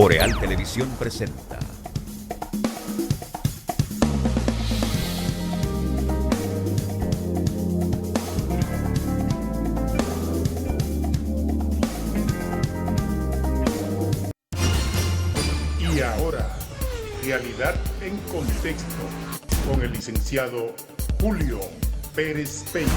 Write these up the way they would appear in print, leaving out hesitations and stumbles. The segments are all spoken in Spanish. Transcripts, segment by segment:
Boreal Televisión presenta. Y ahora, Realidad en Contexto, con el licenciado Julio Pérez Peña.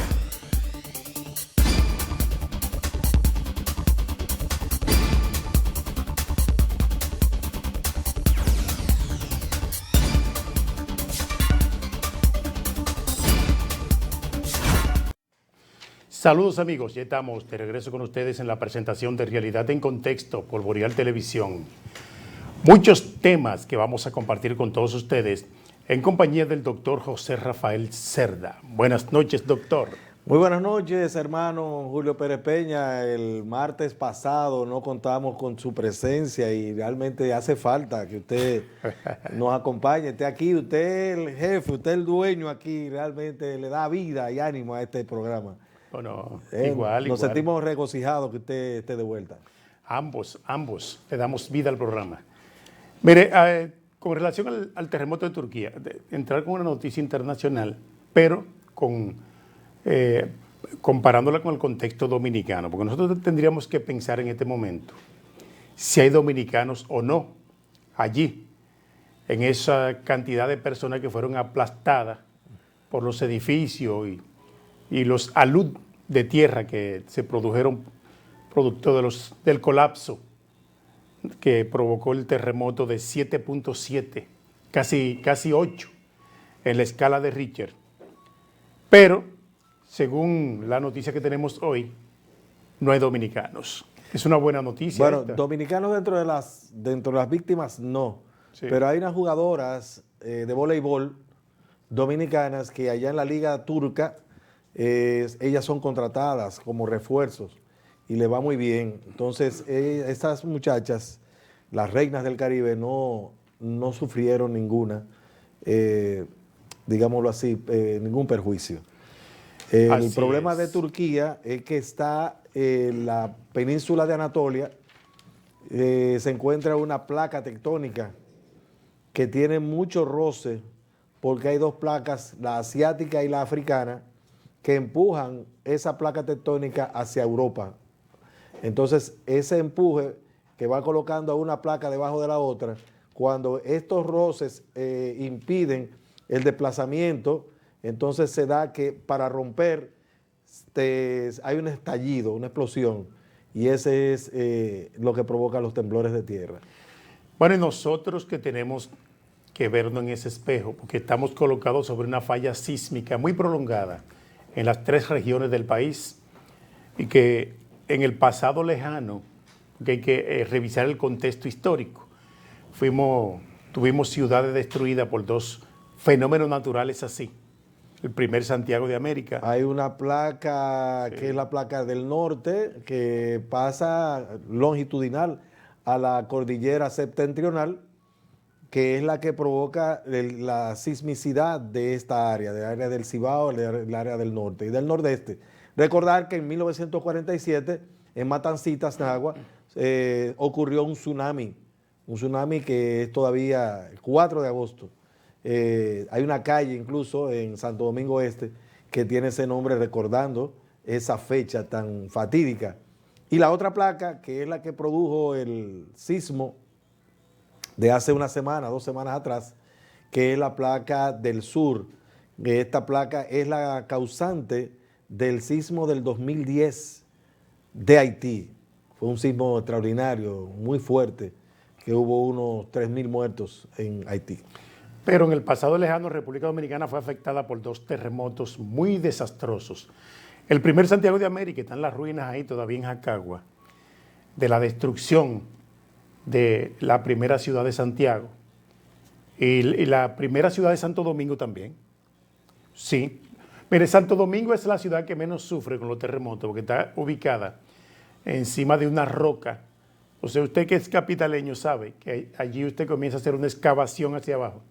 Saludos amigos, ya estamos de regreso con ustedes en la presentación de Realidad en Contexto por Boreal Televisión. Muchos temas que vamos a compartir con todos ustedes en compañía del doctor José Rafael Cerda. Buenas noches, doctor. Muy buenas noches, hermano Julio Pérez Peña. El martes pasado no contamos con su presencia y realmente hace falta que usted nos acompañe. Esté aquí, usted el jefe, usted el dueño aquí, realmente le da vida y ánimo a este programa. Bueno, Nos sentimos regocijados que usted esté de vuelta. Ambos le damos vida al programa. Mire, con relación al terremoto de Turquía, entrar con una noticia internacional, pero comparándola con el contexto dominicano, porque nosotros tendríamos que pensar en este momento si hay dominicanos o no allí, en esa cantidad de personas que fueron aplastadas por los edificios y los alud de tierra que se produjeron producto del colapso que provocó el terremoto de 7.7, casi 8 en la escala de Richter. Pero, según la noticia que tenemos hoy, no hay dominicanos. Es una buena noticia. Bueno, dominicanos dentro de las víctimas no, sí. Pero hay unas jugadoras de voleibol dominicanas que allá en la liga turca, ellas son contratadas como refuerzos y le va muy bien. Entonces, estas muchachas, las reinas del Caribe, no sufrieron ninguna, digámoslo así, ningún perjuicio. El problema de Turquía es que está en la península de Anatolia, se encuentra una placa tectónica que tiene mucho roce porque hay dos placas, la asiática y la africana, que empujan esa placa tectónica hacia Europa. Entonces, ese empuje que va colocando a una placa debajo de la otra, cuando estos roces impiden el desplazamiento, entonces se da que para romper hay un estallido, una explosión, y ese es lo que provoca los temblores de tierra. Bueno, y nosotros que tenemos que vernos en ese espejo, porque estamos colocados sobre una falla sísmica muy prolongada en las 3 regiones del país y que en el pasado lejano, que hay que revisar el contexto histórico, tuvimos ciudades destruidas por 2 fenómenos naturales así. El primer Santiago de América. Hay una placa que es la placa del norte que pasa longitudinal a la cordillera septentrional, que es la que provoca la sismicidad de esta área, del área del Cibao, el área del norte y del nordeste. Recordar que en 1947, en Matancitas, Nagua, ocurrió un tsunami que es todavía el 4 de agosto. Hay una calle incluso en Santo Domingo Este que tiene ese nombre recordando esa fecha tan fatídica. Y la otra placa, que es la que produjo el sismo de hace una semana, 2 semanas atrás, que es la placa del sur. Esta placa es la causante del sismo del 2010 de Haití. Fue un sismo extraordinario, muy fuerte, que hubo unos 3.000 muertos en Haití. Pero en el pasado lejano, República Dominicana fue afectada por 2 terremotos muy desastrosos. El primer Santiago de América, están las ruinas ahí todavía en Jacagua, de la destrucción de la primera ciudad de Santiago y la primera ciudad de Santo Domingo también. Sí. Mire, Santo Domingo es la ciudad que menos sufre con los terremotos porque está ubicada encima de una roca. O sea, usted que es capitaleño sabe que allí usted comienza a hacer una excavación hacia abajo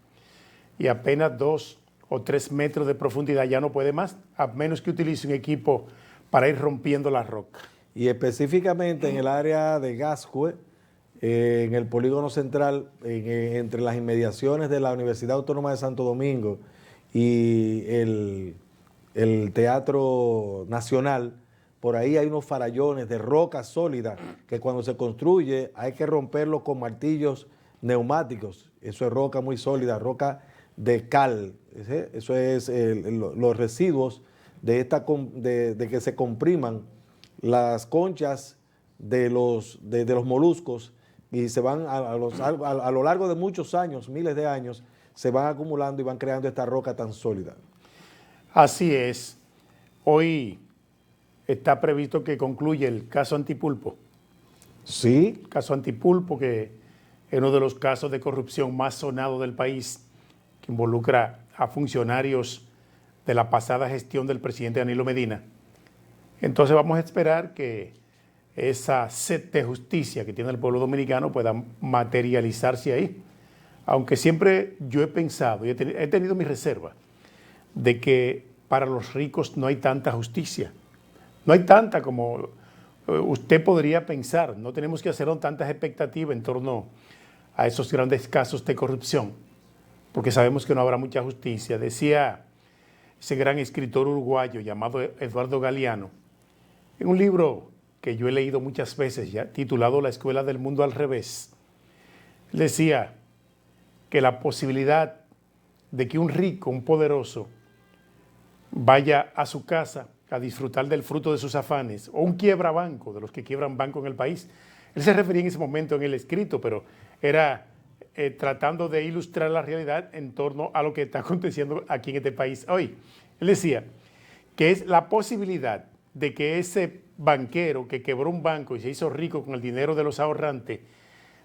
y apenas 2 o 3 metros de profundidad ya no puede más, a menos que utilice un equipo para ir rompiendo la roca. Y específicamente en el área de Gascue, en el polígono central, entre las inmediaciones de la Universidad Autónoma de Santo Domingo y el Teatro Nacional, por ahí hay unos farallones de roca sólida que cuando se construye hay que romperlo con martillos neumáticos. Eso es roca muy sólida, roca de cal. Eso es los residuos de que se compriman las conchas de los moluscos y se van a lo largo de muchos años, miles de años, se van acumulando y van creando esta roca tan sólida. Así es. Hoy está previsto que concluya el caso Antipulpo. Sí. El caso Antipulpo, que es uno de los casos de corrupción más sonados del país, que involucra a funcionarios de la pasada gestión del presidente Danilo Medina. Entonces vamos a esperar que esa sed de justicia que tiene el pueblo dominicano pueda materializarse ahí. Aunque siempre yo he pensado y he tenido mi reserva de que para los ricos no hay tanta justicia. No hay tanta como usted podría pensar. No tenemos que hacer tantas expectativas en torno a esos grandes casos de corrupción, porque sabemos que no habrá mucha justicia. Decía ese gran escritor uruguayo llamado Eduardo Galeano, en un libro que yo he leído muchas veces ya, titulado La Escuela del Mundo al Revés, él decía que la posibilidad de que un rico, un poderoso, vaya a su casa a disfrutar del fruto de sus afanes, o un quiebrabanco, de los que quiebran banco en el país. Él se refería en ese momento en el escrito, pero era tratando de ilustrar la realidad en torno a lo que está aconteciendo aquí en este país hoy. Él decía que es la posibilidad de que ese banquero que quebró un banco y se hizo rico con el dinero de los ahorrantes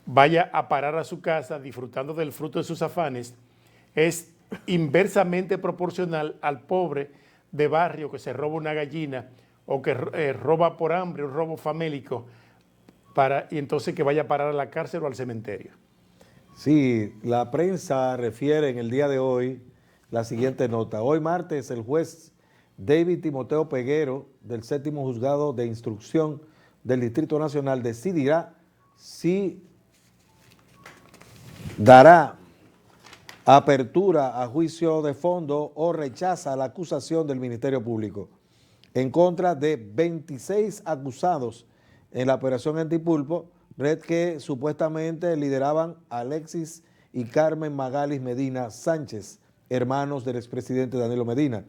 vaya a parar a su casa disfrutando del fruto de sus afanes, es inversamente proporcional al pobre de barrio que se roba una gallina o que roba por hambre, un robo famélico, y entonces que vaya a parar a la cárcel o al cementerio. Sí, la prensa refiere en el día de hoy la siguiente nota. Hoy martes el juez David Timoteo Peguero del 7º Juzgado de Instrucción del Distrito Nacional decidirá si dará apertura a juicio de fondo o rechaza la acusación del Ministerio Público en contra de 26 acusados en la operación Antipulpo, red que supuestamente lideraban Alexis y Carmen Magalis Medina Sánchez, hermanos del expresidente Danilo Medina,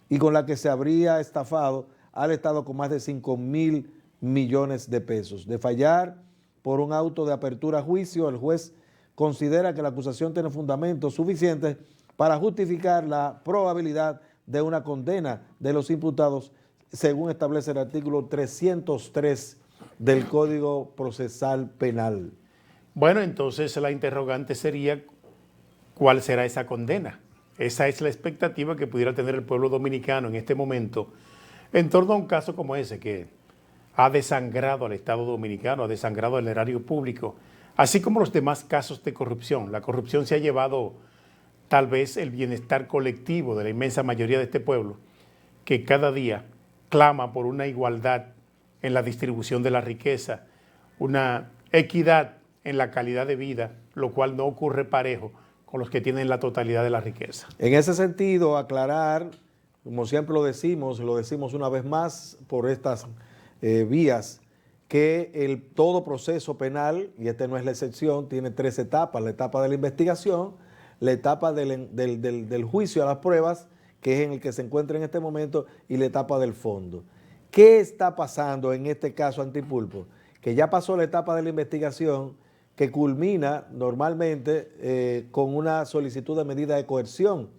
y con la que se habría estafado al Estado con más de 5.000 millones de pesos. De fallar por un auto de apertura a juicio, el juez considera que la acusación tiene fundamentos suficientes para justificar la probabilidad de una condena de los imputados, según establece el artículo 303 del Código Procesal Penal. Bueno, entonces la interrogante sería, ¿cuál será esa condena? Esa es la expectativa que pudiera tener el pueblo dominicano en este momento en torno a un caso como ese que ha desangrado al Estado dominicano, ha desangrado al erario público, así como los demás casos de corrupción. La corrupción se ha llevado tal vez el bienestar colectivo de la inmensa mayoría de este pueblo, que cada día clama por una igualdad en la distribución de la riqueza, una equidad en la calidad de vida, lo cual no ocurre parejo con los que tienen la totalidad de la riqueza. En ese sentido, aclarar, como siempre lo decimos una vez más por estas vías, que todo proceso penal, y este no es la excepción, tiene 3 etapas: la etapa de la investigación, la etapa del juicio a las pruebas, que es en el que se encuentra en este momento, y la etapa del fondo. ¿Qué está pasando en este caso Antipulpo? Que ya pasó la etapa de la investigación, que culmina normalmente con una solicitud de medida de coerción,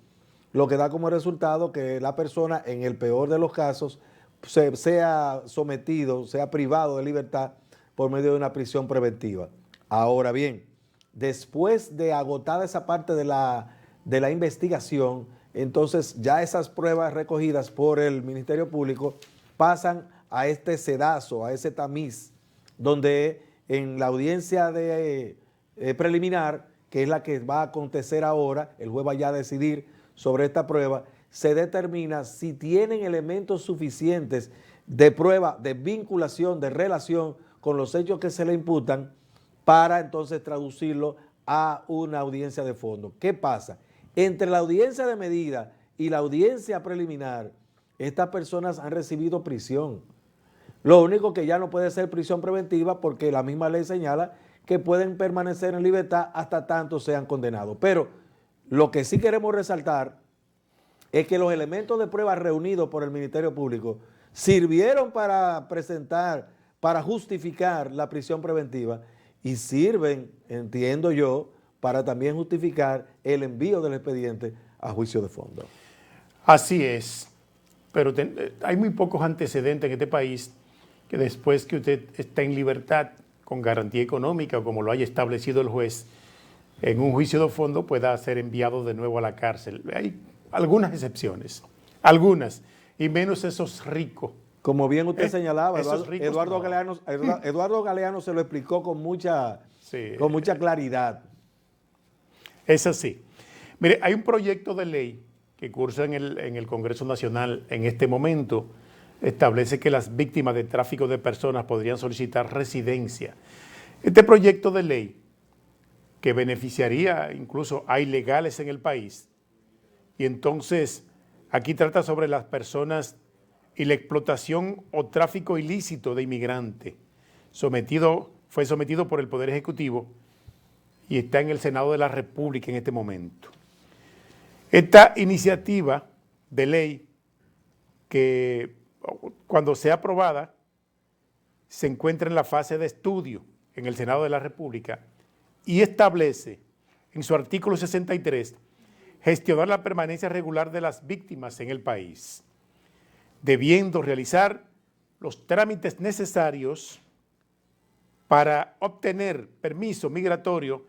lo que da como resultado que la persona, en el peor de los casos, sea sometido, sea privado de libertad por medio de una prisión preventiva. Ahora bien, después de agotada esa parte de la investigación, entonces ya esas pruebas recogidas por el Ministerio Público pasan a este sedazo, a ese tamiz, donde en la audiencia preliminar, que es la que va a acontecer ahora, el juez va ya a decidir sobre esta prueba, se determina si tienen elementos suficientes de prueba, de vinculación, de relación con los hechos que se le imputan, para entonces traducirlo a una audiencia de fondo. ¿Qué pasa? Entre la audiencia de medida y la audiencia preliminar, estas personas han recibido prisión. Lo único que ya no puede ser prisión preventiva porque la misma ley señala que pueden permanecer en libertad hasta tanto sean condenados. Pero lo que sí queremos resaltar es que los elementos de prueba reunidos por el Ministerio Público sirvieron para presentar, para justificar la prisión preventiva y sirven, entiendo yo, para también justificar el envío del expediente a juicio de fondo. Así es, pero hay muy pocos antecedentes en este país que después que usted está en libertad con garantía económica o como lo haya establecido el juez, en un juicio de fondo pueda ser enviado de nuevo a la cárcel. Hay algunas excepciones, algunas, y menos esos ricos. Como bien usted señalaba, Eduardo Galeano se lo explicó con mucha claridad. Es así. Mire, hay un proyecto de ley que cursa en el Congreso Nacional en este momento, establece que las víctimas de tráfico de personas podrían solicitar residencia. Este proyecto de ley, que beneficiaría incluso a ilegales en el país, y entonces aquí trata sobre las personas y la explotación o tráfico ilícito de inmigrantes, fue sometido por el Poder Ejecutivo y está en el Senado de la República en este momento. Esta iniciativa de ley, que cuando sea aprobada, se encuentra en la fase de estudio en el Senado de la República y establece en su artículo 63 gestionar la permanencia regular de las víctimas en el país, debiendo realizar los trámites necesarios para obtener permiso migratorio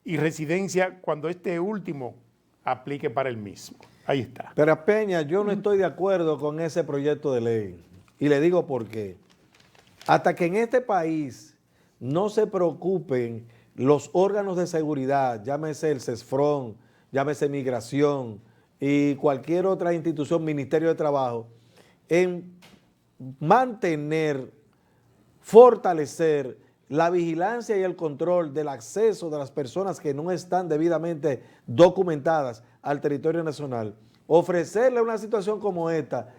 y residencia cuando este último aplique para el mismo. Ahí está. Pero Peña, yo no estoy de acuerdo con ese proyecto de ley y le digo por qué. Hasta que en este país no se preocupen los órganos de seguridad, llámese el CESFRON, llámese Migración y cualquier otra institución, Ministerio de Trabajo, en mantener, fortalecer la vigilancia y el control del acceso de las personas que no están debidamente documentadas al territorio nacional, ofrecerle una situación como esta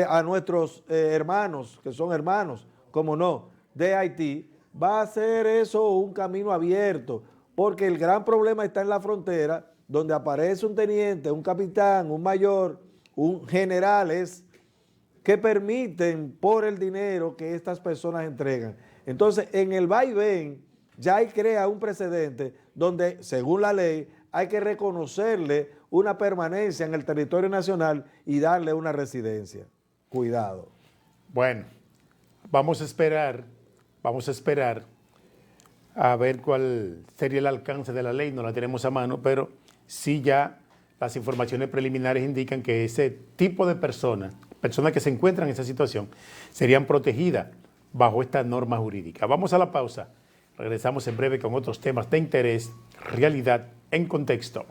a nuestros hermanos, que son hermanos, como no, de Haití, va a ser eso un camino abierto, porque el gran problema está en la frontera, donde aparece un teniente, un capitán, un mayor, un generales, que permiten por el dinero que estas personas entregan. Entonces, en el vaivén ya hay crea un precedente donde, según la ley, hay que reconocerle una permanencia en el territorio nacional y darle una residencia. Cuidado. Bueno, vamos a esperar a ver cuál sería el alcance de la ley, no la tenemos a mano, pero sí ya las informaciones preliminares indican que ese tipo de personas que se encuentran en esa situación, serían protegidas bajo esta norma jurídica. Vamos a la pausa. Regresamos en breve con otros temas de interés, realidad en contexto.